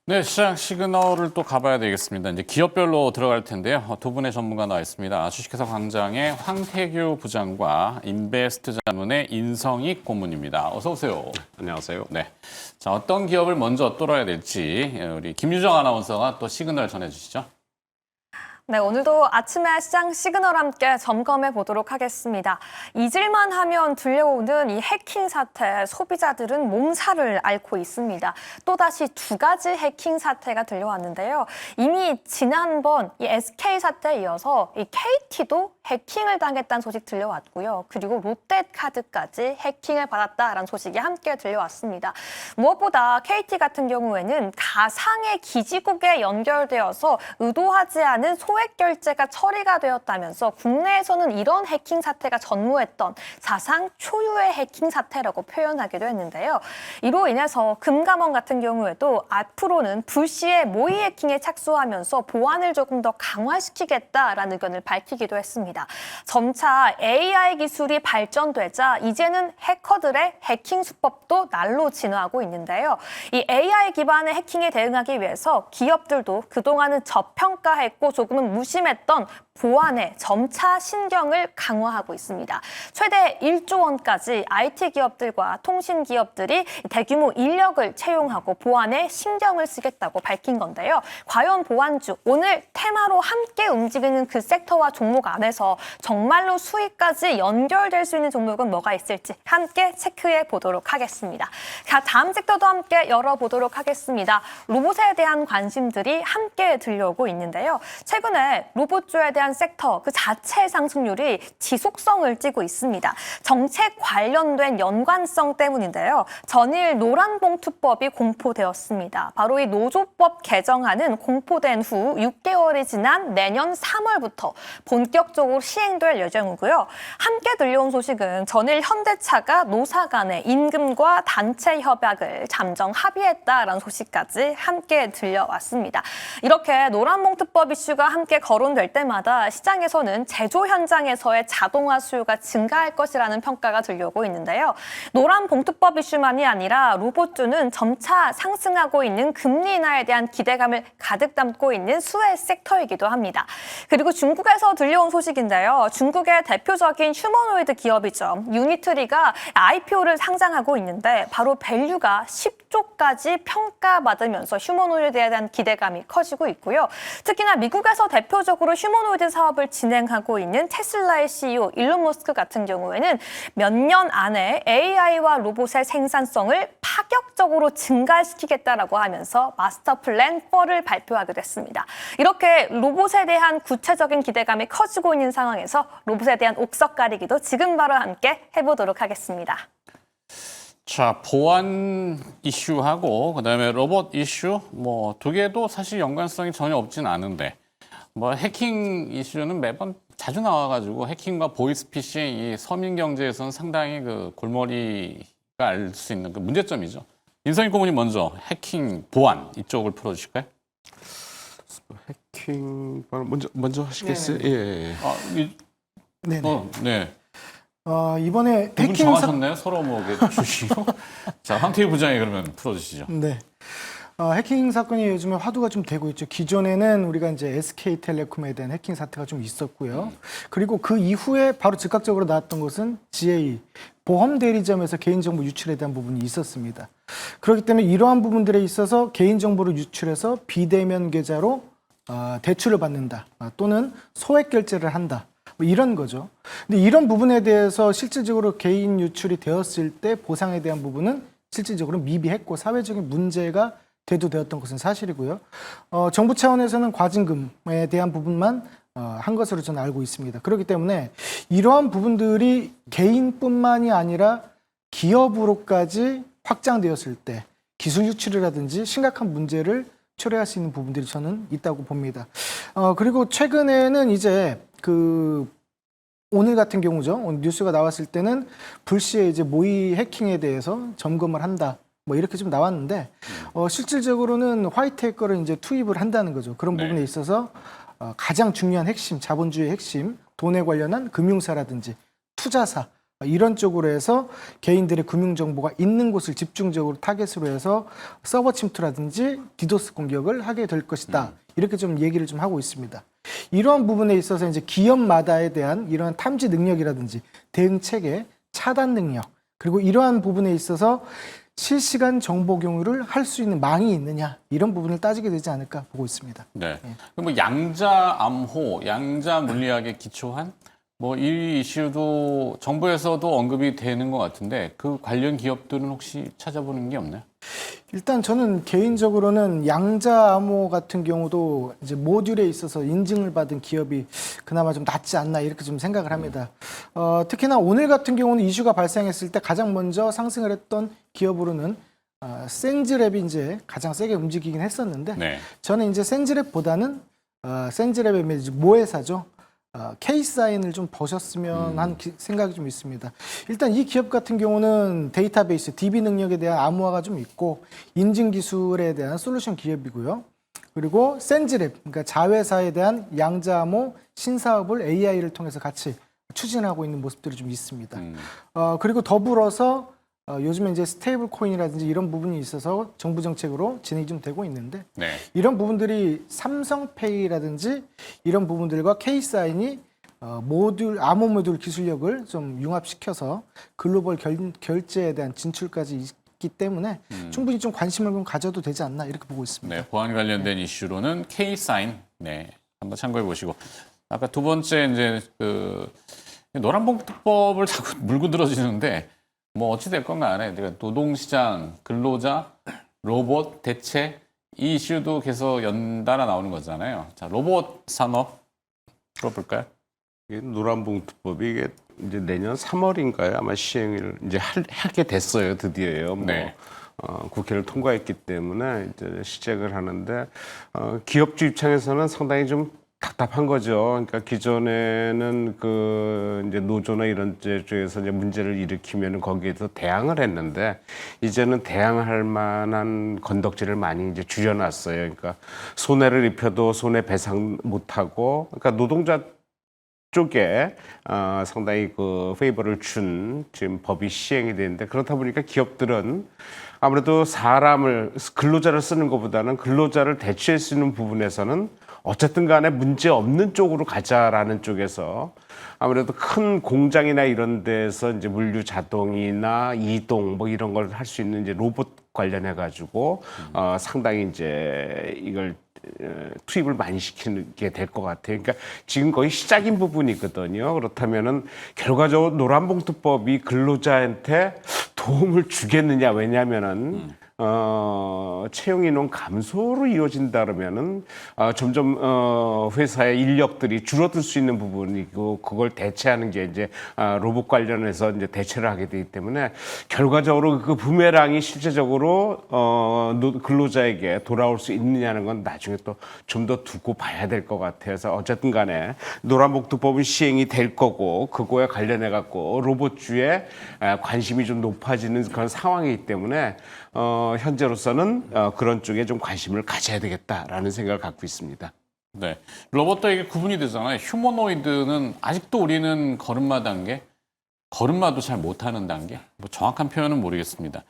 네, 시장 시그널을 또 가봐야 되겠습니다. 이제 기업별로 들어갈 텐데요. 두 분의 전문가 나와 있습니다. 주식회사 광장의 황태규 부장과 인베스트 자문의 인성익 고문입니다. 어서 오세요. 안녕하세요. 네, 자 어떤 기업을 먼저 뚫어야 될지 우리 김유정 아나운서가 또 시그널 전해주시죠. 네, 오늘도 아침에 시장 시그널 함께 점검해 보도록 하겠습니다. 잊을만 하면 들려오는 이 해킹 사태, 소비자들은 몸살을 앓고 있습니다. 또다시 두 가지 해킹 사태가 들려왔는데요. 이미 지난번 이 SK 사태에 이어서 이 KT도 해킹을 당했다는 소식 들려왔고요. 그리고 롯데카드까지 해킹을 받았다라는 소식이 함께 들려왔습니다. 무엇보다 KT 같은 경우에는 가상의 기지국에 연결되어서 의도하지 않은 소액 결제가 처리가 되었다면서 국내에서는 이런 해킹 사태가 전무했던 사상 초유의 해킹 사태라고 표현하기도 했는데요. 이로 인해서 금감원 같은 경우에도 앞으로는 불시에 모의 해킹에 착수하면서 보안을 조금 더 강화시키겠다라는 의견을 밝히기도 했습니다. 점차 AI 기술이 발전되자 이제는 해커들의 해킹 수법도 날로 진화하고 있는데요. 이 AI 기반의 해킹에 대응하기 위해서 기업들도 그동안은 저평가했고 조금은 무심했던 보안에 점차 신경을 강화하고 있습니다. 최대 1조 원까지 IT 기업들과 통신 기업들이 대규모 인력을 채용하고 보안에 신경을 쓰겠다고 밝힌 건데요. 과연 보안주, 오늘 테마로 함께 움직이는 그 섹터와 종목 안에서 정말로 수익까지 연결될 수 있는 종목은 뭐가 있을지 함께 체크해 보도록 하겠습니다. 자, 다음 섹터도 함께 열어보도록 하겠습니다. 로봇에 대한 관심들이 함께 들려오고 있는데요. 최근에 로봇주에 대한 섹터 그 자체의 상승률이 지속성을 띠고 있습니다. 정책 관련된 연관성 때문인데요. 전일 노란봉투법이 공포되었습니다. 바로 이 노조법 개정안은 공포된 후 6개월이 지난 내년 3월부터 본격적으로 시행될 예정이고요. 함께 들려온 소식은 전일 현대차가 노사 간의 임금과 단체 협약을 잠정 합의했다라는 소식까지 함께 들려왔습니다. 이렇게 노란봉투법 이슈가 함께 거론될 때마다 시장에서는 제조 현장에서의 자동화 수요가 증가할 것이라는 평가가 들려오고 있는데요. 노란봉투법 이슈만이 아니라 로봇주는 점차 상승하고 있는 금리 인하에 대한 기대감을 가득 담고 있는 수혜 섹터이기도 합니다. 그리고 중국에서 들려온 소식인데요. 중국의 대표적인 휴머노이드 기업이죠. 유니트리가 IPO를 상장하고 있는데 바로 밸류가 10조까지 평가받으면서 휴머노이드에 대한 기대감이 커지고 있고요. 특히나 미국에서 대표적으로 휴머노이드 사업을 진행하고 있는 테슬라의 CEO 일론 머스크 같은 경우에는 몇 년 안에 AI와 로봇의 생산성을 파격적으로 증가시키겠다라고 하면서 마스터 플랜 4를 발표하기도 했습니다. 이렇게 로봇에 대한 구체적인 기대감이 커지고 있는 상황에서 로봇에 대한 옥석 가리기도 지금 바로 함께 해보도록 하겠습니다. 자, 보안 이슈하고 그다음에 로봇 이슈 뭐 두 개도 사실 연관성이 전혀 없진 않은데 뭐 해킹 이슈는 매번 자주 나와가지고 해킹과 보이스피싱 이 서민 경제에서는 상당히 그 골머리가 알 수 있는 그 문제점이죠. 인성익 고문이 먼저 해킹 보안 이쪽을 풀어주실까요? 해킹 먼저 하시겠어요? 예. 네네. 네. 이번에 두분 해킹 정하셨나요? 서로 뭐 주시고. 자, 황태희 부장이 그러면 풀어주시죠. 네. 해킹 사건이 요즘에 화두가 좀 되고 있죠. 기존에는 우리가 이제 SK텔레콤에 대한 해킹 사태가 좀 있었고요. 그리고 그 이후에 바로 즉각적으로 나왔던 것은 GA, 보험 대리점에서 개인정보 유출에 대한 부분이 있었습니다. 그렇기 때문에 이러한 부분들에 있어서 개인정보를 유출해서 비대면 계좌로 대출을 받는다. 또는 소액 결제를 한다. 뭐 이런 거죠. 근데 이런 부분에 대해서 실질적으로 개인 유출이 되었을 때 보상에 대한 부분은 실질적으로 미비했고 사회적인 문제가 대두되었던 것은 사실이고요. 정부 차원에서는 과징금에 대한 부분만 한 것으로 저는 알고 있습니다. 그렇기 때문에 이러한 부분들이 개인뿐만이 아니라 기업으로까지 확장되었을 때 기술 유출이라든지 심각한 문제를 초래할 수 있는 부분들이 저는 있다고 봅니다. 그리고 최근에는 이제 오늘 같은 경우죠. 오늘 뉴스가 나왔을 때는 불시에 이제 모의 해킹에 대해서 점검을 한다. 뭐 이렇게 좀 나왔는데 실질적으로는 화이트 해커를 이제 투입을 한다는 거죠. 그런 부분에 있어서 가장 중요한 핵심, 자본주의 핵심, 돈에 관련한 금융사라든지 투자사 이런 쪽으로 해서 개인들의 금융정보가 있는 곳을 집중적으로 타겟으로 해서 서버 침투라든지 디도스 공격을 하게 될 것이다. 이렇게 좀 얘기를 좀 하고 있습니다. 이러한 부분에 있어서 이제 기업마다에 대한 이러한 탐지 능력이라든지 대응 체계, 차단 능력, 그리고 이러한 부분에 있어서 실시간 정보 공유를 할 수 있는 망이 있느냐 이런 부분을 따지게 되지 않을까 보고 있습니다. 네. 그럼 뭐 양자 암호, 양자 물리학에 기초한 뭐 이 이슈도 정부에서도 언급이 되는 것 같은데 그 관련 기업들은 혹시 찾아보는 게 없나요? 일단 저는 개인적으로는 양자 암호 같은 경우도 이제 모듈에 있어서 인증을 받은 기업이 그나마 좀 낫지 않나 이렇게 좀 생각을 합니다. 특히나 오늘 같은 경우는 이슈가 발생했을 때 가장 먼저 상승을 했던 기업으로는 센즈랩이 이제 가장 세게 움직이긴 했었는데 네. 저는 이제 센즈랩보다는 센즈랩의 이제 모회사죠. K사인을 좀 보셨으면 하는 생각이 좀 있습니다. 일단 이 기업 같은 경우는 데이터베이스, DB 능력에 대한 암호화가 좀 있고 인증 기술에 대한 솔루션 기업이고요. 그리고 센즈랩, 그러니까 자회사에 대한 양자암호 신사업을 AI를 통해서 같이 추진하고 있는 모습들이 좀 있습니다. 그리고 더불어서 요즘에 이제 스테이블 코인이라든지 이런 부분이 있어서 정부 정책으로 진행이 좀 되고 있는데 네. 이런 부분들이 삼성페이라든지 이런 부분들과 K사인이 암호 모듈 기술력을 좀 융합시켜서 글로벌 결제에 대한 진출까지 있기 때문에 충분히 좀 관심을 좀 가져도 되지 않나 이렇게 보고 있습니다. 네, 보안 관련된 이슈로는 K사인, 네, 한번 참고해 보시고 아까 두 번째 이제 그 노란봉투법을 자꾸 물고 들어주는데 뭐 어찌 될 건가 안 해. 그러니까 노동시장, 근로자, 로봇, 대체 이 이슈도 계속 연달아 나오는 거잖아요. 자, 로봇 산업 들어볼까요? 이게 노란봉투법이 이게 이제 내년 3월인가요? 아마 시행을 이제 하게 됐어요. 드디어요. 뭐 네. 국회를 통과했기 때문에 이제 시작을 하는데 기업주 입장에서는 상당히 좀 답답한 거죠. 그러니까 기존에는 그 이제 노조나 이런 쪽에서 이제 문제를 일으키면 거기에서 대항을 했는데 이제는 대항할 만한 건덕지를 많이 이제 줄여놨어요. 그러니까 손해를 입혀도 손해 배상 못하고, 그러니까 노동자 쪽에 상당히 그 페이버를 준 지금 법이 시행이 되는데 그렇다 보니까 기업들은 아무래도 근로자를 쓰는 것보다는 근로자를 대체할 수 있는 부분에서는 어쨌든 간에 문제 없는 쪽으로 가자라는 쪽에서 아무래도 큰 공장이나 이런 데서 이제 물류 자동이나 이동 뭐 이런 걸 할 수 있는 이제 로봇 관련해 가지고 상당히 이제 이걸 투입을 많이 시키게 될 것 같아요. 그러니까 지금 거의 시작인 부분이거든요. 그렇다면은 결과적으로 노란봉투법이 근로자한테 도움을 주겠느냐? 왜냐하면은 채용 인원 감소로 이어진다 그러면은 점점 회사의 인력들이 줄어들 수 있는 부분이고 그걸 대체하는 게 이제 로봇 관련해서 이제 대체를 하게 되기 때문에 결과적으로 그 부메랑이 실제적으로 근로자에게 돌아올 수 있느냐는 건 나중에 또 좀 더 두고 봐야 될 것 같아서 어쨌든 간에 노란봉투법은 시행이 될 거고 그거에 관련해 갖고 로봇주에 관심이 좀 높아지는 그런 상황이기 때문에 현재로서는 그런 쪽에 좀 관심을 가져야 되겠다라는 생각을 갖고 있습니다. 네. 로봇도 이게 구분이 되잖아요. 휴머노이드는 아직도 우리는 걸음마 단계, 걸음마도 잘 못하는 단계. 뭐 정확한 표현은 모르겠습니다.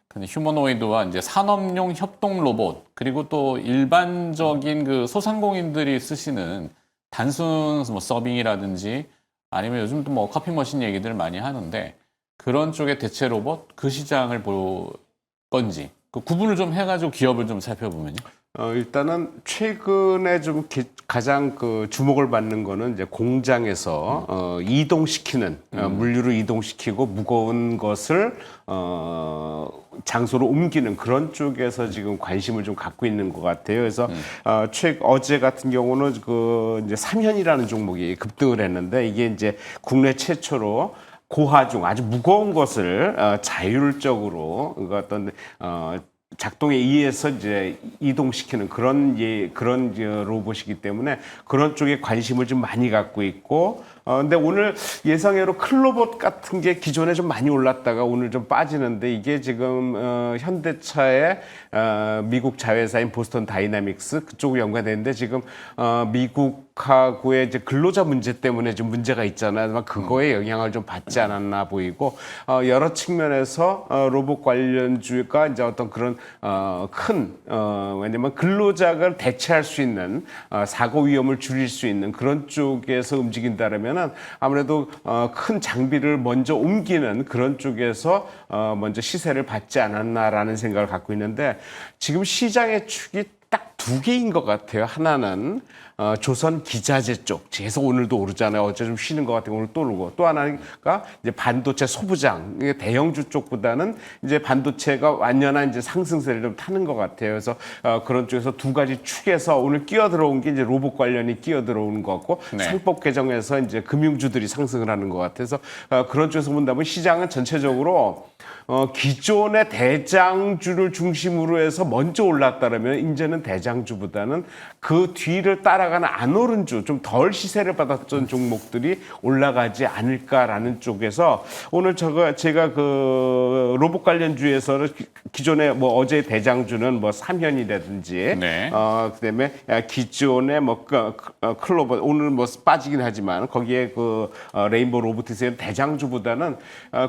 근데 휴머노이드와 이제 산업용 협동 로봇, 그리고 또 일반적인 그 소상공인들이 쓰시는 단순 뭐 서빙이라든지 아니면 요즘도 뭐 커피 머신 얘기들 많이 하는데 그런 쪽의 대체 로봇 그 시장을 볼 건지 그 구분을 좀 해가지고 기업을 좀 살펴보면요. 일단은 최근에 좀 가장 그 주목을 받는 거는 이제 공장에서 이동시키는 물류를 이동시키고 무거운 것을 장소로 옮기는 그런 쪽에서 지금 관심을 좀 갖고 있는 것 같아요. 그래서 어제 같은 경우는 그 이제 삼현이라는 종목이 급등을 했는데 이게 이제 국내 최초로 고하중 아주 무거운 것을 자율적으로 그 어떤 작동에 의해서 이제 이동시키는 그런 로봇이기 때문에 그런 쪽에 관심을 좀 많이 갖고 있고 근데 오늘 예상외로 클로봇 같은 게 기존에 좀 많이 올랐다가 오늘 좀 빠지는데 이게 지금 현대차의 미국 자회사인 보스턴 다이나믹스 그쪽으로 연관되는데 지금 미국하고의 이제 근로자 문제 때문에 좀 문제가 있잖아요. 그거에 영향을 좀 받지 않았나 보이고 여러 측면에서 로봇 관련주가 이제 어떤 그런 왜냐면 근로자가 대체할 수 있는 사고 위험을 줄일 수 있는 그런 쪽에서 움직인다라면은 아무래도 큰 장비를 먼저 옮기는 그런 쪽에서 먼저 시세를 받지 않았나라는 생각을 갖고 있는데 지금 시장의 축이 딱 두 개인 것 같아요. 하나는 조선 기자재 쪽, 그래서 오늘도 오르잖아요. 어제 좀 쉬는 것 같아요. 오늘 또 오르고 또 하나가 이제 반도체 소부장, 대형주 쪽보다는 이제 반도체가 완연한 이제 상승세를 좀 타는 것 같아요. 그래서 그런 쪽에서 두 가지 축에서 오늘 끼어 들어온 게 이제 로봇 관련이 끼어 들어오는 것 같고 네. 상법 개정에서 이제 금융주들이 상승을 하는 것 같아서 그런 쪽에서 본다면 시장은 전체적으로 기존의 대장주를 중심으로 해서 먼저 올랐다면 이제는 대장주보다는 그 뒤를 따라가는 안 오른 주, 좀 덜 시세를 받았던 종목들이 올라가지 않을까라는 쪽에서 오늘 제가 그 로봇 관련주에서는 기존에 뭐 어제 대장주는 뭐 삼현이라든지 네. 그다음에 기존의 뭐 클로버 오늘 뭐 빠지긴 하지만 거기에 그 레인보우 로보틱스의 대장주보다는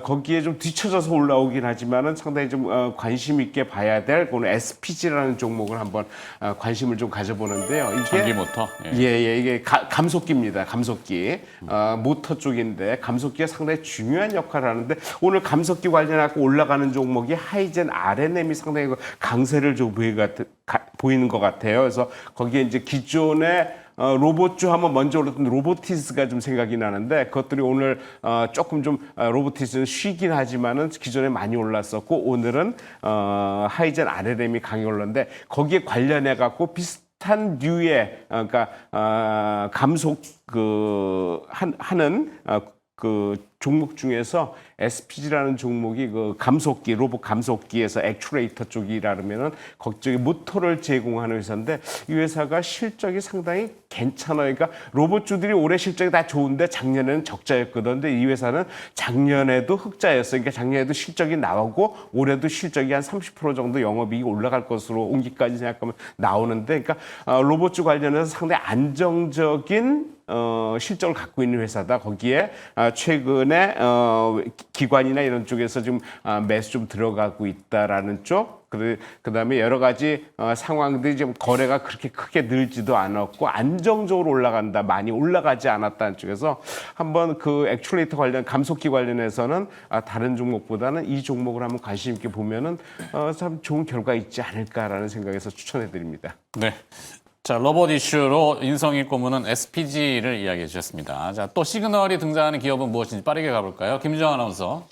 거기에 좀 뒤쳐져서 올라오긴 하지만은 상당히 좀 관심 있게 봐야 될 오늘 SPG라는 종목을 한번 관심을 좀 가져보는데요. 이게 전기모터. 예, 이게 감속기입니다. 감속기. 모터 쪽인데 감속기가 상당히 중요한 역할을 하는데 오늘 감속기 관련하고 올라가는 종목이 하이젠 RNM이 상당히 강세를 좀 보이는 것 같아요. 그래서 거기에 이제 기존의 로봇주 하면 먼저 올랐던 로보티스가 좀 생각이 나는데 그것들이 오늘 조금 좀 로보티스는 쉬긴 하지만은 기존에 많이 올랐었고 오늘은 하이젠 RNM이 강하게 올랐는데 거기에 관련해 갖고 비슷한 류의 그러니까 감속 하는 그 종목 중에서 SPG라는 종목이 그 감속기, 로봇 감속기에서 액추레이터 쪽이라면은 거쪽에 모터를 제공하는 회사인데 이 회사가 실적이 상당히 괜찮아요. 그러니까 로봇주들이 올해 실적이 다 좋은데 작년에는 적자였거든. 근데 이 회사는 작년에도 흑자였어요. 그러니까 작년에도 실적이 나오고 올해도 실적이 한 30% 정도 영업이익이 올라갈 것으로 온기까지 생각하면 나오는데 그러니까 로봇주 관련해서 상당히 안정적인 실적을 갖고 있는 회사다. 거기에 최근에 기관이나 이런 쪽에서 좀 매수 좀 들어가고 있다라는 쪽. 그다음에 여러 가지 상황들이 좀 거래가 그렇게 크게 늘지도 않았고 안정적으로 올라간다. 많이 올라가지 않았다는 쪽에서 한번 그 액추레이터 관련 감속기 관련해서는 다른 종목보다는 이 종목을 한번 관심 있게 보면은 참 좋은 결과 있지 않을까라는 생각에서 추천해 드립니다. 네. 자, 로봇 이슈로 인성이 꼬무는 SPG를 이야기해 주셨습니다. 자, 또 시그널이 등장하는 기업은 무엇인지 빠르게 가볼까요? 김주영 아나운서.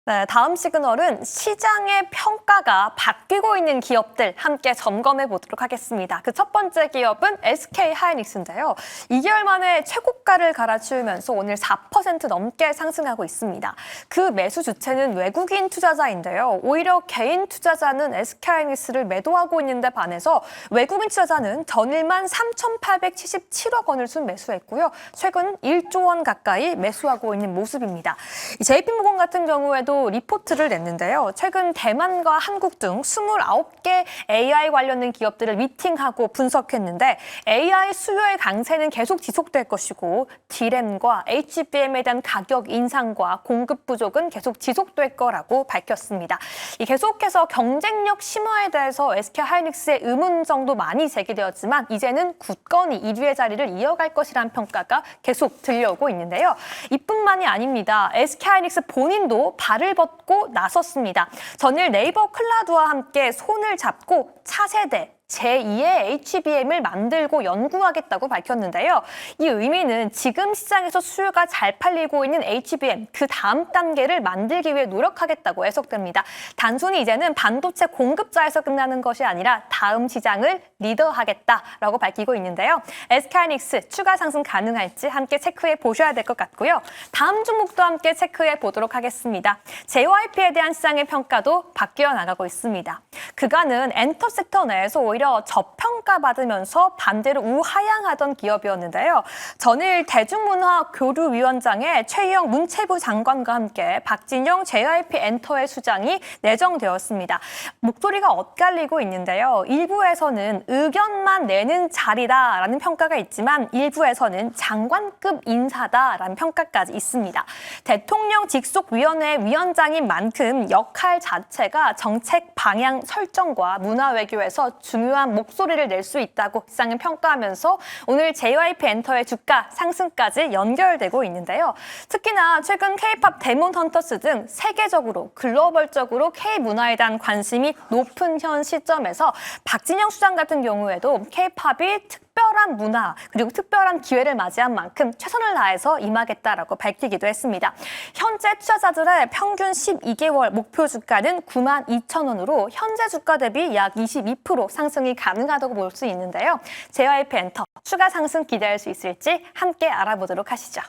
네, 다음 시그널은 시장의 평가가 바뀌고 있는 기업들 함께 점검해 보도록 하겠습니다. 그 첫 번째 기업은 SK 하이닉스인데요. 2개월 만에 최고가를 갈아치우면서 오늘 4% 넘게 상승하고 있습니다. 그 매수 주체는 외국인 투자자인데요. 오히려 개인 투자자는 SK 하이닉스를 매도하고 있는데 반해서 외국인 투자자는 전일만 3,877억 원을 순매수했고요. 최근 1조 원 가까이 매수하고 있는 모습입니다. JP모건 같은 경우에도 리포트를 냈는데요. 최근 대만과 한국 등 29개 AI 관련된 기업들을 미팅하고 분석했는데 AI 수요의 강세는 계속 지속될 것이고 D램과 HBM에 대한 가격 인상과 공급 부족은 계속 지속될 거라고 밝혔습니다. 계속해서 경쟁력 심화에 대해서 SK 하이닉스의 의문점도 많이 제기되었지만 이제는 굳건히 1위의 자리를 이어갈 것이라는 평가가 계속 들려오고 있는데요. 이뿐만이 아닙니다. SK 하이닉스 본인도 발을 벗고 나섰습니다. 전일 네이버 클라우드와 함께 손을 잡고 차세대 제2의 HBM을 만들고 연구하겠다고 밝혔는데요. 이 의미는 지금 시장에서 수요가 잘 팔리고 있는 HBM 그 다음 단계를 만들기 위해 노력하겠다고 해석됩니다. 단순히 이제는 반도체 공급자에서 끝나는 것이 아니라 다음 시장을 리더하겠다라고 밝히고 있는데요. SK하이닉스 추가 상승 가능할지 함께 체크해 보셔야 될 것 같고요. 다음 종목도 함께 체크해 보도록 하겠습니다. JYP에 대한 시장의 평가도 바뀌어 나가고 있습니다. 그간은 엔터 섹터 내에서 오히려 오히려 저평가받으면서 반대로 우하향하던 기업이었는데요. 전일 대중문화교류위원장의 최희영 문체부 장관과 함께 박진영 JYP 엔터의 수장이 내정되었습니다. 목소리가 엇갈리고 있는데요. 일부에서는 의견만 내는 자리다라는 평가가 있지만 일부에서는 장관급 인사다라는 평가까지 있습니다. 대통령 직속위원회 위원장인 만큼 역할 자체가 정책 방향 설정과 문화 외교에서 중요한 목소리를 낼 수 있다고 시장은 평가하면서 오늘 JYP 엔터의 주가 상승까지 연결되고 있는데요. 특히나 최근 K-팝 데몬 헌터스 등 세계적으로 글로벌적으로 K-문화에 대한 관심이 높은 현 시점에서 박진영 수장 같은 경우에도 K-팝이 특별한 문화 그리고 특별한 기회를 맞이한 만큼 최선을 다해서 임하겠다라고 밝히기도 했습니다. 현재 투자자들의 평균 12개월 목표 주가는 92,000원으로 현재 주가 대비 약 22% 상승이 가능하다고 볼 수 있는데요. JYP 엔터 추가 상승 기대할 수 있을지 함께 알아보도록 하시죠.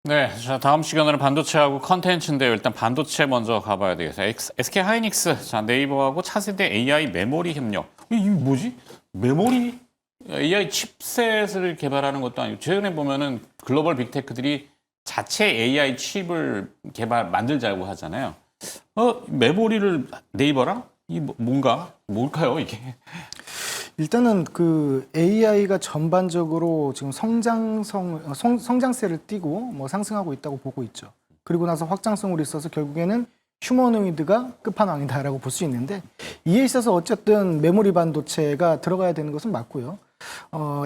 네, 자 다음 시간에는 반도체하고 컨텐츠인데요. 일단 반도체 먼저 가봐야 되겠어요. SK 하이닉스, 자 네이버하고 차세대 AI 메모리 협력. 이게 뭐지? 메모리? AI 칩셋을 개발하는 것도 아니고 최근에 보면은 글로벌 빅테크들이 자체 AI 칩을 만들자고 하잖아요. 메모리를 네이버랑 이 뭘까요 이게? 일단은 그 AI가 전반적으로 지금 성장세를 띠고 뭐 상승하고 있다고 보고 있죠. 그리고 나서 확장성으로 있어서 결국에는 휴머노이드가 끝판왕이다라고 볼 수 있는데 이에 있어서 어쨌든 메모리 반도체가 들어가야 되는 것은 맞고요.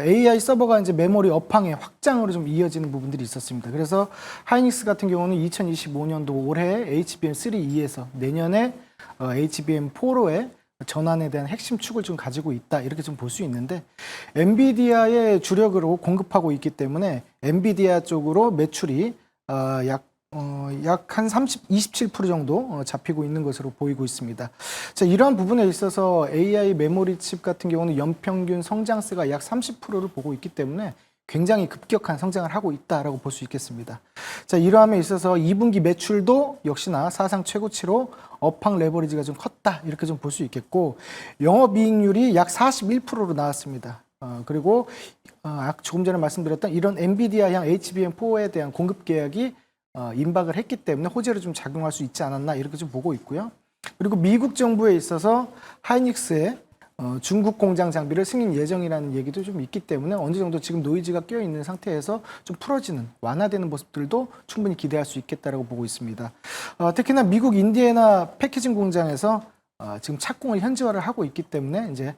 AI 서버가 이제 메모리 업황의 확장으로 좀 이어지는 부분들이 있었습니다. 그래서 하이닉스 같은 경우는 2025년도 올해 HBM3E에서 내년에 HBM4로의 전환에 대한 핵심 축을 좀 가지고 있다 이렇게 좀 볼 수 있는데 엔비디아의 주력으로 공급하고 있기 때문에 엔비디아 쪽으로 매출이 약 한 27% 정도 잡히고 있는 것으로 보이고 있습니다. 자, 이러한 부분에 있어서 AI 메모리 칩 같은 경우는 연평균 성장세가 약 30%를 보고 있기 때문에 굉장히 급격한 성장을 하고 있다라고 볼 수 있겠습니다. 자, 이러함에 있어서 2분기 매출도 역시나 사상 최고치로 업황 레버리지가 좀 컸다 이렇게 좀 볼 수 있겠고 영업이익률이 약 41%로 나왔습니다. 그리고 조금 전에 말씀드렸던 이런 엔비디아향 HBM4에 대한 공급 계약이 임박을 했기 때문에 호재로 좀 작용할 수 있지 않았나 이렇게 좀 보고 있고요. 그리고 미국 정부에 있어서 하이닉스의 중국 공장 장비를 승인 예정이라는 얘기도 좀 있기 때문에 어느 정도 지금 노이즈가 껴 있는 상태에서 좀 풀어지는 완화되는 모습들도 충분히 기대할 수 있겠다라고 보고 있습니다. 특히나 미국 인디애나 패키징 공장에서 지금 착공을 현지화를 하고 있기 때문에 이제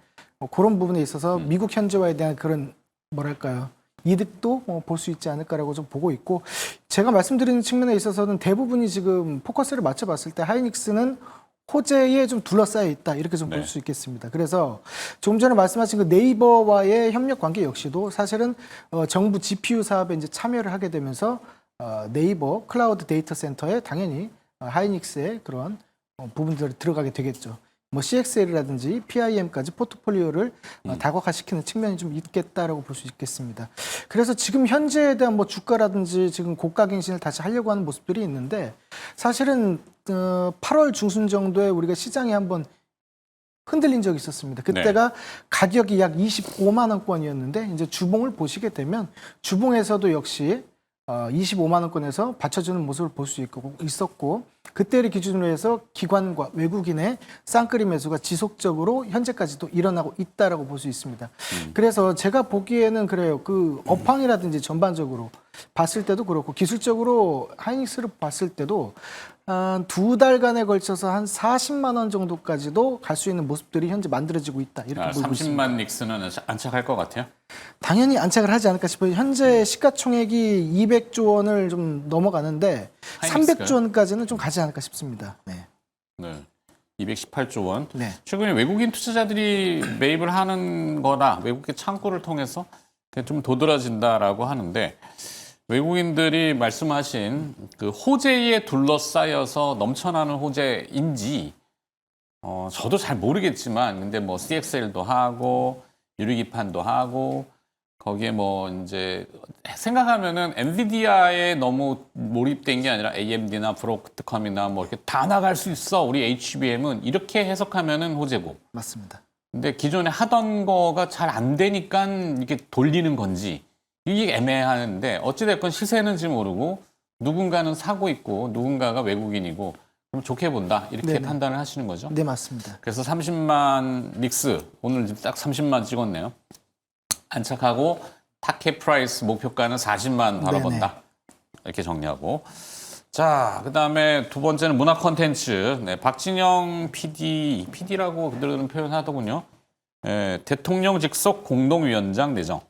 그런 부분에 있어서 미국 현지화에 대한 그런 뭐랄까요? 이득도 볼 수 있지 않을까라고 좀 보고 있고 제가 말씀드리는 측면에 있어서는 대부분이 지금 포커스를 맞춰봤을 때 하이닉스는 호재에 좀 둘러싸여 있다 이렇게 좀 볼 수 있겠습니다. 그래서 조금 전에 말씀하신 그 네이버와의 협력 관계 역시도 사실은 정부 GPU 사업에 이제 참여를 하게 되면서 네이버 클라우드 데이터 센터에 당연히 하이닉스의 그런 부분들이 들어가게 되겠죠. 뭐 CXL이라든지 PIM까지 포트폴리오를 다각화시키는 측면이 좀 있겠다라고 볼 수 있겠습니다. 그래서 지금 현재에 대한 뭐 주가라든지 지금 고가 갱신을 다시 하려고 하는 모습들이 있는데 사실은 8월 중순 정도에 우리가 시장이 한번 흔들린 적이 있었습니다. 그때가 가격이 약 25만 원권이었는데 이제 주봉을 보시게 되면 주봉에서도 역시 25만 원권에서 받쳐주는 모습을 볼 수 있었고 그때를 기준으로 해서 기관과 외국인의 쌍끌이 매수가 지속적으로 현재까지도 일어나고 있다라고 볼 수 있습니다. 그래서 제가 보기에는 그래요. 그 업황이라든지 전반적으로 봤을 때도 그렇고 기술적으로 하이닉스를 봤을 때도 두 달간에 걸쳐서 한 40만 원 정도까지도 갈 수 있는 모습들이 현재 만들어지고 있다. 이렇게 보고 있습니다. 30만 닉스는 안착할 것 같아요? 당연히 안착을 하지 않을까 싶어요. 현재 시가총액이 200조 원을 좀 넘어가는데 하이닉스가요? 300조 원까지는 좀 가지 않을까 싶습니다. 네. 네. 218조 원. 네. 최근에 외국인 투자자들이 매입을 하는 거나 외국의 창구를 통해서 좀 도드라진다라고 하는데 외국인들이 말씀하신 그 호재에 둘러싸여서 넘쳐나는 호재인지 저도 잘 모르겠지만 근데 뭐 CXL도 하고 유리기판도 하고 거기에 뭐 이제 생각하면은 엔비디아에 너무 몰입된 게 아니라 AMD나 브로드컴이나 뭐 이렇게 다 나갈 수 있어 우리 HBM은 이렇게 해석하면은 호재고 맞습니다. 근데 기존에 하던 거가 잘 안 되니까 이게 돌리는 건지 이게 애매한데 어찌됐건 시세는 지금 오르고 누군가는 사고 있고 누군가가 외국인이고 그럼 좋게 본다 이렇게 네네. 판단을 하시는 거죠. 네, 맞습니다. 그래서 30만 닉스 오늘 지금 딱 30만 찍었네요. 안착하고 타켓 프라이스 목표가는 40만 바로 네네. 본다. 이렇게 정리하고. 자, 그다음에 두 번째는 문화 콘텐츠. 네, 박진영 PD라고 그들은 표현하더군요. 대통령 직속 공동위원장 내정.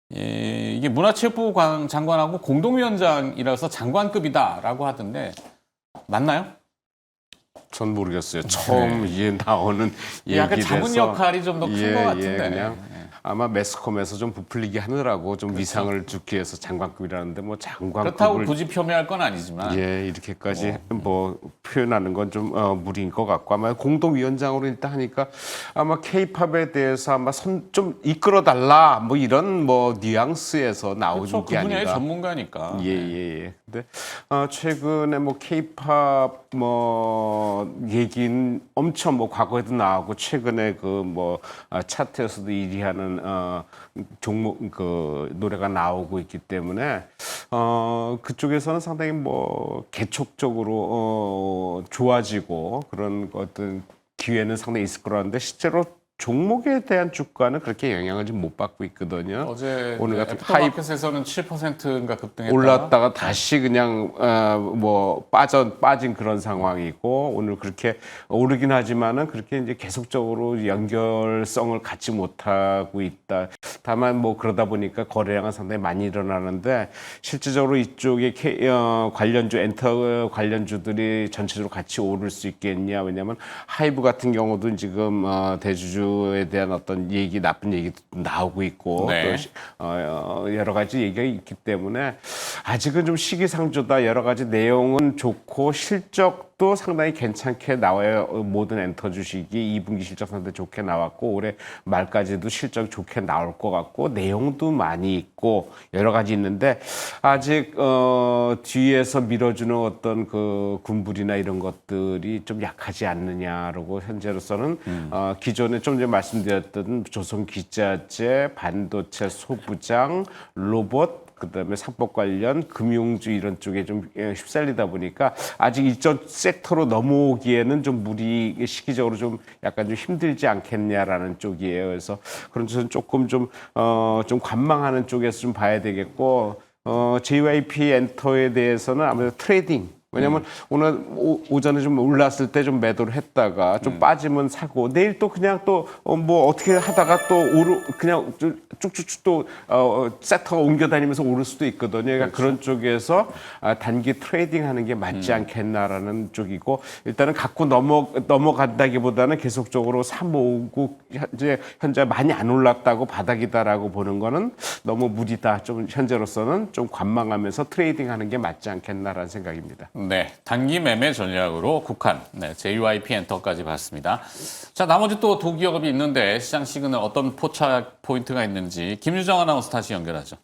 이게 문화체육부 장관하고 공동위원장이라서 장관급이다라고 하던데 맞나요? 전 모르겠어요. 처음 이게 나오는 약간 얘기라서 자문 역할이 좀 더 큰 것 같은데. 그냥 아마 매스컴에서 좀 부풀리게 하느라고 좀 위상을 주기 위해서 장관급이라는데 뭐 그렇다고 장관급을 굳이 표명할 건 아니지만 이렇게까지 뭐 표현하는 건 좀 무리인 것 같고 아마 공동위원장으로 일단 하니까 아마 K-팝에 대해서 아마 좀 이끌어달라 뭐 이런 뭐 뉘앙스에서 나오는 그렇죠. 게 그 분야의 아닌가. 전문가니까. 예. 근데 최근에 뭐 K-팝 뭐 얘기는 엄청 뭐 과거에도 나오고 최근에 그 뭐 차트에서도 1위 하는 종목 그 노래가 나오고 있기 때문에 그쪽에서는 상당히 뭐 개척적으로 좋아지고 그런 어떤 기회는 상당히 있을 거라는데 실제로 종목에 대한 주가는 그렇게 영향을 좀 못 받고 있거든요. 어제 오늘 같은 애프터마켓에서는 7%인가 급등했다가 올랐다가 다시 그냥 뭐 빠진 그런 상황이고 오늘 그렇게 오르긴 하지만은 그렇게 이제 계속적으로 연결성을 갖지 못하고 있다. 다만 뭐 그러다 보니까 거래량은 상당히 많이 일어나는데 실질적으로 이쪽에 관련주 엔터 관련주들이 전체적으로 같이 오를 수 있겠냐? 왜냐하면 하이브 같은 경우도 지금 대주주에 대한 어떤 얘기 나쁜 얘기도 나오고 있고 네. 또 여러 가지 얘기가 있기 때문에 아직은 좀 시기상조다. 여러 가지 내용은 좋고 실적도 상당히 괜찮게 나와요. 모든 엔터 주식이 2분기 실적 상당히 좋게 나왔고 올해 말까지도 실적 좋게 나올 것 같고 내용도 많이 있고 여러 가지 있는데 아직 뒤에서 밀어주는 어떤 그 군불이나 이런 것들이 좀 약하지 않느냐라고 현재로서는 기존에 좀 전에 말씀드렸던 조선기자재, 반도체 소부장, 로봇 그다음에 상법 관련 금융주 이런 쪽에 좀 휩쓸리다 보니까 아직 이쪽 섹터로 넘어오기에는 좀 시기적으로 좀 약간 좀 힘들지 않겠냐라는 쪽이에요. 그래서 그런 쪽은 조금 좀 관망하는 쪽에서 좀 봐야 되겠고 JYP 엔터에 대해서는 아무래도 트레이딩 왜냐면 오늘 오전에 좀 올랐을 때 좀 매도를 했다가 좀 빠지면 사고 내일 또 그냥 또 뭐 어떻게 하다가 또 그냥 쭉쭉쭉 또 섹터가 옮겨 다니면서 오를 수도 있거든요. 그러니까 그런 쪽에서 단기 트레이딩 하는 게 맞지 않겠나라는 쪽이고 일단은 갖고 넘어간다기보다는 계속적으로 359 현재 많이 안 올랐다고 바닥이다라고 보는 거는 너무 무리다. 좀 현재로서는 좀 관망하면서 트레이딩 하는 게 맞지 않겠나라는 생각입니다. 네, 단기 매매 전략으로 국한, JYP 엔터까지 봤습니다. 자, 나머지 또 두 기업이 있는데 시장 시그널 어떤 포착 포인트가 있는지 김유정 아나운서 다시 연결하죠.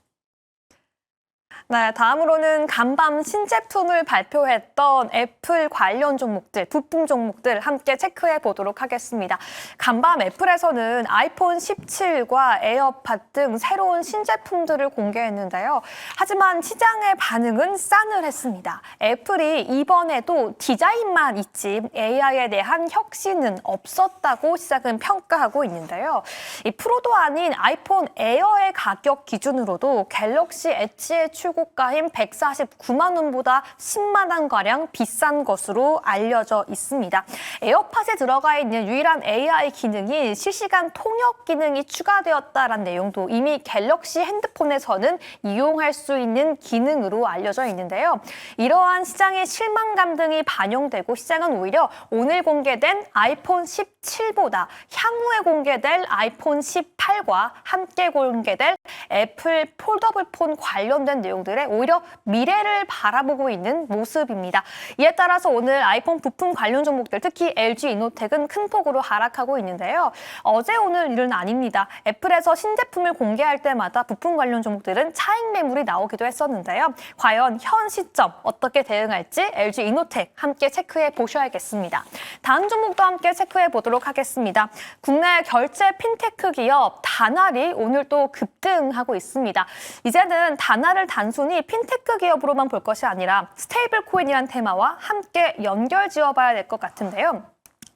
네, 다음으로는 간밤 신제품을 발표했던 애플 관련 종목들, 부품 종목들 함께 체크해 보도록 하겠습니다. 간밤 애플에서는 아이폰 17과 에어팟 등 새로운 신제품들을 공개했는데요. 하지만 시장의 반응은 싸늘했습니다. 애플이 이번에도 디자인만 있지 AI에 대한 혁신은 없었다고 시장은 평가하고 있는데요. 이 프로도 아닌 아이폰 에어의 가격 기준으로도 갤럭시 엣지의 출고가인 149만 원보다 10만 원가량 비싼 것으로 알려져 있습니다. 에어팟에 들어가 있는 유일한 AI 기능이 실시간 통역 기능이 추가되었다라는 내용도 이미 갤럭시 핸드폰에서는 이용할 수 있는 기능으로 알려져 있는데요. 이러한 시장의 실망감 등이 반영되고 시장은 오히려 오늘 공개된 아이폰 17보다 향후에 공개될 아이폰 18 8과 함께 공개될 애플 폴더블 폰 관련된 내용들의 오히려 미래를 바라보고 있는 모습입니다. 이에 따라서 오늘 아이폰 부품 관련 종목들, 특히 LG 이노텍은 큰 폭으로 하락하고 있는데요. 어제 오늘 일은 아닙니다. 애플에서 신제품을 공개할 때마다 부품 관련 종목들은 차익 매물이 나오기도 했었는데요. 과연 현 시점 어떻게 대응할지 LG 이노텍 함께 체크해 보셔야겠습니다. 다음 종목도 함께 체크해 보도록 하겠습니다. 국내 결제 핀테크 기업 다날이 오늘 또 급등하고 있습니다. 이제는 다날을 단순히 핀테크 기업으로만 볼 것이 아니라 스테이블 코인이란 테마와 함께 연결 지어봐야 될 것 같은데요.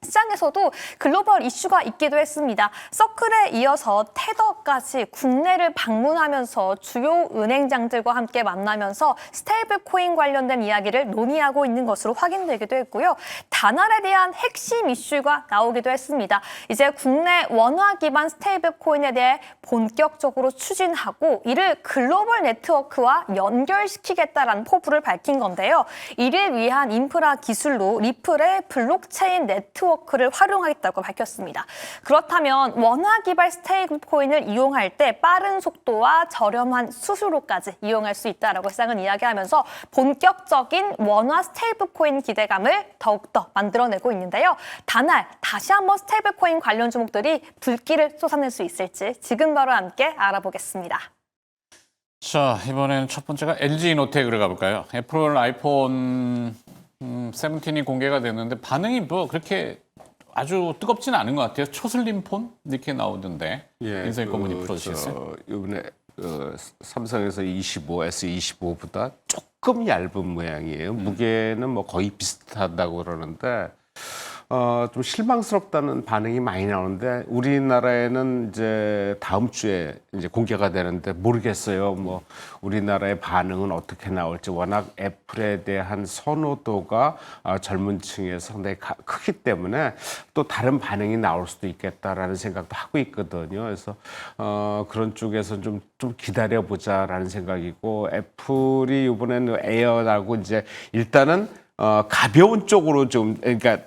시장에서도 글로벌 이슈가 있기도 했습니다. 서클에 이어서 테더까지 국내를 방문하면서 주요 은행장들과 함께 만나면서 스테이블 코인 관련된 이야기를 논의하고 있는 것으로 확인되기도 했고요. 다날에 대한 핵심 이슈가 나오기도 했습니다. 이제 국내 원화 기반 스테이블 코인에 대해 본격적으로 추진하고 이를 글로벌 네트워크와 연결시키겠다라는 포부를 밝힌 건데요. 이를 위한 인프라 기술로 리플의 블록체인 네트워크를 활용하겠다고 밝혔습니다. 그렇다면 원화 기반 스테이블 코인을 이용할 때 빠른 속도와 저렴한 수수료까지 이용할 수 있다라고 시장은 이야기하면서 본격적인 원화 스테이블 코인 기대감을 더욱더 만들어내고 있는데요. 다날 다시 한번 스테이블 코인 관련 종목들이 불길을 쏟아낼 수 있을지 지금 바로 함께 알아보겠습니다. 자, 이번에는 첫 번째가 LG 이노텍으로 가볼까요? 애플 아이폰 17이 공개가 됐는데 반응이 뭐 그렇게 아주 뜨겁지는 않은 것 같아요. 초슬림 폰 이렇게 나오던데. 인사이 고문이 풀어주시겠어요? 이번에 삼성에서 25, S25보다 조금 얇은 모양이에요. 무게는 뭐 거의 비슷하다고 그러는데 좀 실망스럽다는 반응이 많이 나오는데 우리나라에는 이제 다음 주에 이제 공개가 되는데 모르겠어요. 뭐 우리나라의 반응은 어떻게 나올지 워낙 애플에 대한 선호도가 젊은 층에 상당히 크기 때문에 또 다른 반응이 나올 수도 있겠다라는 생각도 하고 있거든요. 그래서 그런 쪽에서 좀 기다려보자라는 생각이고 애플이 이번에는 에어라고 이제 일단은 가벼운 쪽으로 좀 그러니까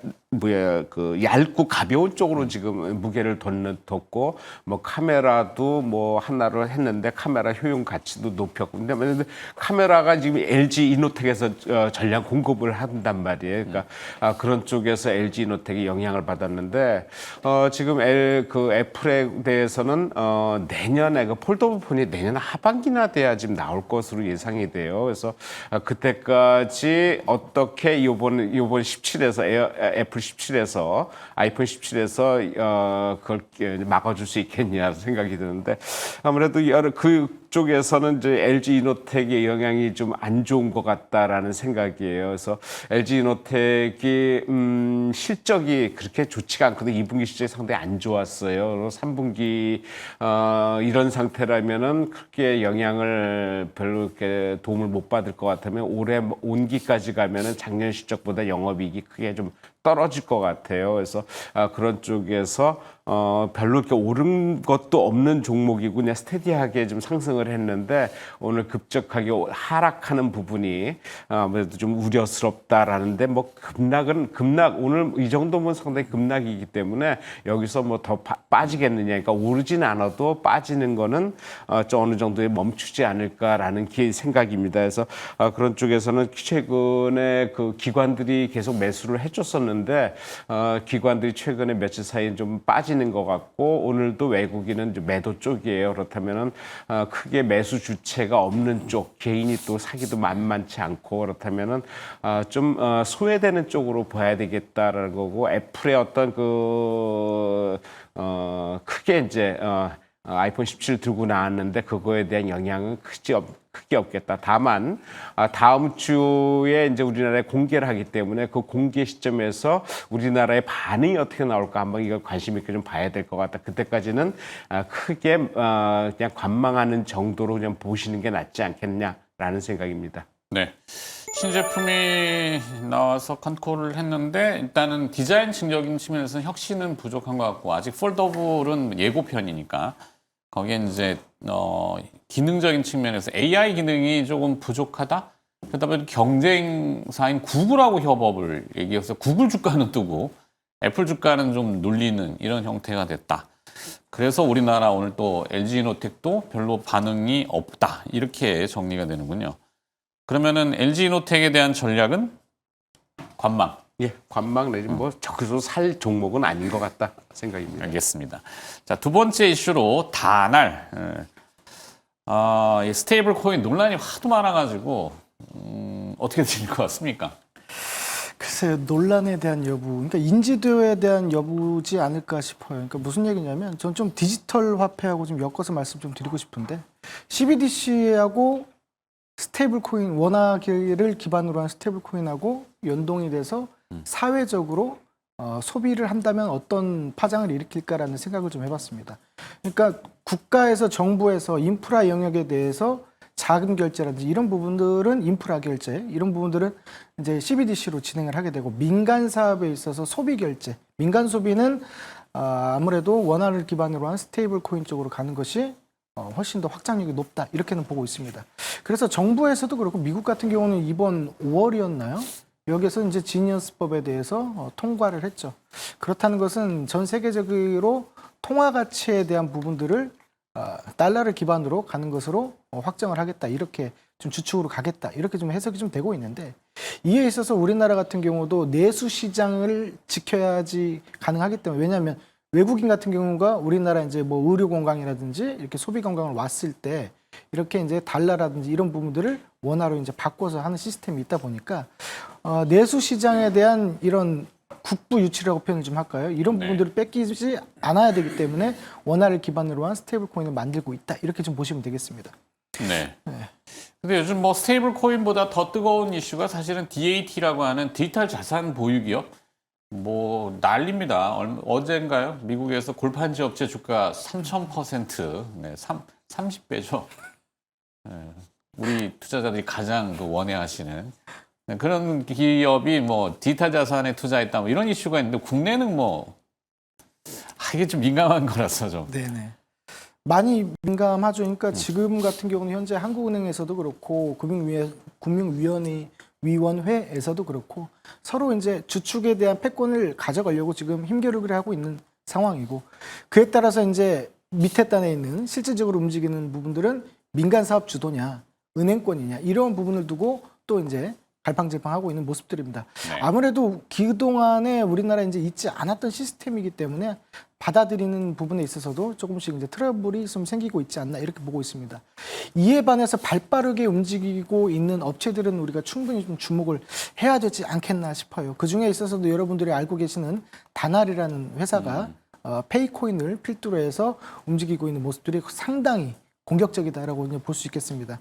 그 얇고 가벼운 쪽으로 지금 무게를 뒀고 뭐 카메라도 뭐 하나를 했는데 카메라 효용 가치도 높였고 근데 카메라가 지금 LG 이노텍에서 전량 공급을 한단 말이에요. 그러니까 그런 쪽에서 LG 이노텍이 영향을 받았는데 지금 그 애플에 대해서는 내년에 그 폴더블 폰이 내년 하반기나 돼야 지금 나올 것으로 예상이 돼요. 그래서 그때까지 어떻게 요번 17에서 애플 17에서 아이폰 17에서 그걸 막아줄 수 있겠냐 생각이 드는데 아무래도 그쪽에서는 이제 LG 이노텍의 영향이 좀 안 좋은 것 같다라는 생각이에요. 그래서 LG 이노텍이 실적이 그렇게 좋지가 않거든요. 2분기 실적이 상당히 안 좋았어요. 3분기 이런 상태라면은 그렇게 영향을 별로 이렇게 도움을 못 받을 것 같으면 올해 온기까지 가면은 작년 실적보다 영업이익이 크게 좀 떨어질 것 같아요. 그래서 그런 쪽에서 별로 이렇게 오른 것도 없는 종목이고 그냥 스테디하게 좀 상승을 했는데 오늘 급격하게 하락하는 부분이 아무래도 좀 우려스럽다라는데 뭐 급락 오늘 이 정도면 상당히 급락이기 때문에 여기서 뭐 더 빠지겠느냐 그러니까 오르진 않아도 빠지는 거는 좀 어느 정도에 멈추지 않을까라는 생각입니다. 그래서 그런 쪽에서는 최근에 그 기관들이 계속 매수를 해줬었는데 기관들이 최근에 며칠 사이에 좀 빠지는 것 같고 오늘도 외국인은 매도 쪽이에요. 그렇다면은 크게 매수 주체가 없는 쪽 개인이 또 사기도 만만치 않고 그렇다면은 좀 소외되는 쪽으로 봐야 되겠다라는 거고 애플의 어떤 크게 이제 아이폰 17 들고 나왔는데 그거에 대한 영향은 크게 없겠다. 다만 다음 주에 이제 우리나라에 공개를 하기 때문에 그 공개 시점에서 우리나라의 반응이 어떻게 나올까 한번 이걸 관심 있게 좀 봐야 될 것 같다. 그때까지는 크게 그냥 관망하는 정도로 그냥 보시는 게 낫지 않겠냐라는 생각입니다. 네. 신제품이 나와서 컨콜을 했는데 일단은 디자인적인 측면에서는 혁신은 부족한 것 같고 아직 폴더블은 예고편이니까 거기에 이제 기능적인 측면에서 AI 기능이 조금 부족하다. 그러다 보니 경쟁사인 구글하고 협업을 얘기해서 구글 주가는 뜨고 애플 주가는 좀 눌리는 이런 형태가 됐다. 그래서 우리나라 오늘 또 LG이노텍도 별로 반응이 없다. 이렇게 정리가 되는군요. 그러면은 LG이노텍에 대한 전략은 관망. 예, 관망 내지 뭐 적어서 살 종목은 아닌 것 같다 생각입니다. 알겠습니다. 자, 두 번째 이슈로 다날. 이 스테이블 코인 논란이 하도 많아가지고 어떻게 될 것 같습니까? 글쎄요, 논란에 대한 여부, 그러니까 인지도에 대한 여부지 않을까 싶어요. 그러니까 무슨 얘기냐면, 전 좀 디지털 화폐하고 좀 엮어서 말씀 좀 드리고 싶은데, CBDC하고 스테이블 코인, 원화를 기반으로 한 스테이블 코인하고 연동이 돼서 사회적으로 소비를 한다면 어떤 파장을 일으킬까라는 생각을 좀 해봤습니다. 그러니까 국가에서 정부에서 인프라 영역에 대해서 자금 결제라든지 이런 부분들은 인프라 결제, 이런 부분들은 이제 CBDC로 진행을 하게 되고, 민간 사업에 있어서 소비 결제, 민간 소비는 아무래도 원화를 기반으로 한 스테이블 코인 쪽으로 가는 것이 훨씬 더 확장력이 높다, 이렇게는 보고 있습니다. 그래서 정부에서도 그렇고 미국 같은 경우는 이번 5월이었나요? 여기서 이제 지니어스법에 대해서 통과를 했죠. 그렇다는 것은 전 세계적으로 통화 가치에 대한 부분들을 달러를 기반으로 가는 것으로 확정을 하겠다, 이렇게 좀 주축으로 가겠다, 이렇게 좀 해석이 좀 되고 있는데, 이에 있어서 우리나라 같은 경우도 내수 시장을 지켜야지 가능하기 때문에, 왜냐하면 외국인 같은 경우가 우리나라 이제 뭐 의료 관광이라든지 이렇게 소비 관광을 왔을 때 이렇게 이제 달러라든지 이런 부분들을 원화로 이제 바꿔서 하는 시스템이 있다 보니까 내수 시장에 대한 이런 국부 유치라고 표현을 좀 할까요? 이런 부분들을 뺏기지 않아야 되기 때문에 원화를 기반으로 한 스테이블 코인을 만들고 있다, 이렇게 좀 보시면 되겠습니다. 네. 근데 요즘 뭐 스테이블 코인보다 더 뜨거운 이슈가 사실은 DAT라고 하는 디지털 자산 보유 기업. 뭐 난립니다. 어젠가요? 미국에서 골판지 업체 주가 3,000%, 30배죠. 우리 투자자들이 가장 원해하시는 그런 기업이 뭐 디지털 자산에 투자했다, 뭐 이런 이슈가 있는데, 국내는 뭐 이게 좀 민감한 거라서 좀. 네네. 많이 민감하죠. 그러니까 지금 같은 경우는 현재 한국은행에서도 그렇고 금융위원회에서도 그렇고 서로 이제 주축에 대한 패권을 가져가려고 지금 힘겨루기를 하고 있는 상황이고, 그에 따라서 이제 밑에 단에 있는 실질적으로 움직이는 부분들은 민간 사업 주도냐, 은행권이냐, 이런 부분을 두고 또 이제 갈팡질팡하고 있는 모습들입니다. 네. 아무래도 그동안에 우리나라에 이제 있지 않았던 시스템이기 때문에 받아들이는 부분에 있어서도 조금씩 이제 트러블이 좀 생기고 있지 않나, 이렇게 보고 있습니다. 이에 반해서 발빠르게 움직이고 있는 업체들은 우리가 충분히 좀 주목을 해야 되지 않겠나 싶어요. 그 중에 있어서도 여러분들이 알고 계시는 다날이라는 회사가 페이코인을 필두로 해서 움직이고 있는 모습들이 상당히 공격적이다라고 볼 수 있겠습니다.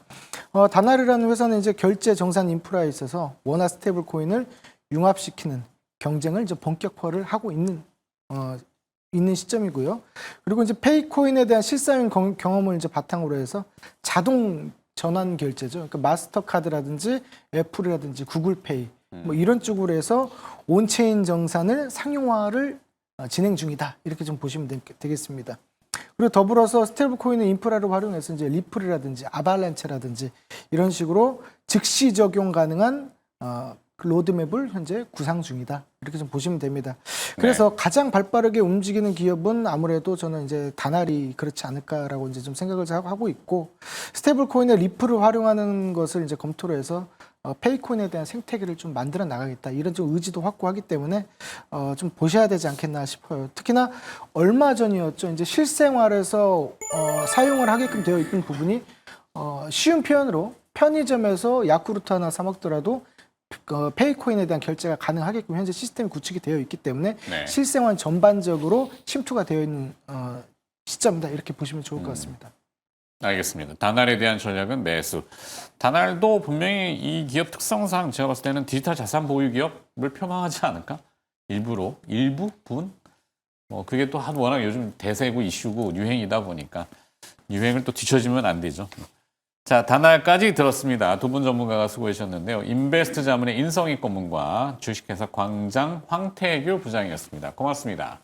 다날이라는 회사는 이제 결제 정산 인프라에 있어서 원화 스테이블 코인을 융합시키는 경쟁을 이제 본격화를 하고 있는 시점이고요. 그리고 이제 페이코인에 대한 실사용 경험을 이제 바탕으로 해서 자동 전환 결제죠. 그러니까 마스터카드라든지 애플이라든지 구글페이 뭐 이런 쪽으로 해서 온체인 정산을 상용화를 진행 중이다, 이렇게 좀 보시면 되겠습니다. 그리고 더불어서 스테이블 코인의 인프라를 활용해서 이제 리플이라든지 아발란체라든지 이런 식으로 즉시 적용 가능한 로드맵을 현재 구상 중이다, 이렇게 좀 보시면 됩니다. 그래서 가장 발빠르게 움직이는 기업은 아무래도 저는 이제 다날이 그렇지 않을까라고 이제 좀 생각을 하고 있고, 스테이블 코인의 리플을 활용하는 것을 이제 검토를 해서 페이코인에 대한 생태계를 좀 만들어 나가겠다, 이런 좀 의지도 확고하기 때문에 좀 보셔야 되지 않겠나 싶어요. 특히나 얼마 전이었죠. 이제 실생활에서 사용을 하게끔 되어 있는 부분이 쉬운 표현으로 편의점에서 야쿠르트 하나 사 먹더라도 페이코인에 대한 결제가 가능하게끔 현재 시스템이 구축이 되어 있기 때문에 실생활 전반적으로 침투가 되어 있는 시점이다, 이렇게 보시면 좋을 것 같습니다. 알겠습니다. 다날에 대한 전략은 매수. 다날도 분명히 이 기업 특성상 제가 봤을 때는 디지털 자산 보유 기업을 표방하지 않을까? 일부 부분? 뭐 그게 또 워낙 요즘 대세고 이슈고 유행이다 보니까 유행을 또 뒤처지면 안 되죠. 자, 다날까지 들었습니다. 두 분 전문가가 수고해 주셨는데요. 인베스트 자문의 인성익 고문과 주식회사 광장 황태규 부장이었습니다. 고맙습니다.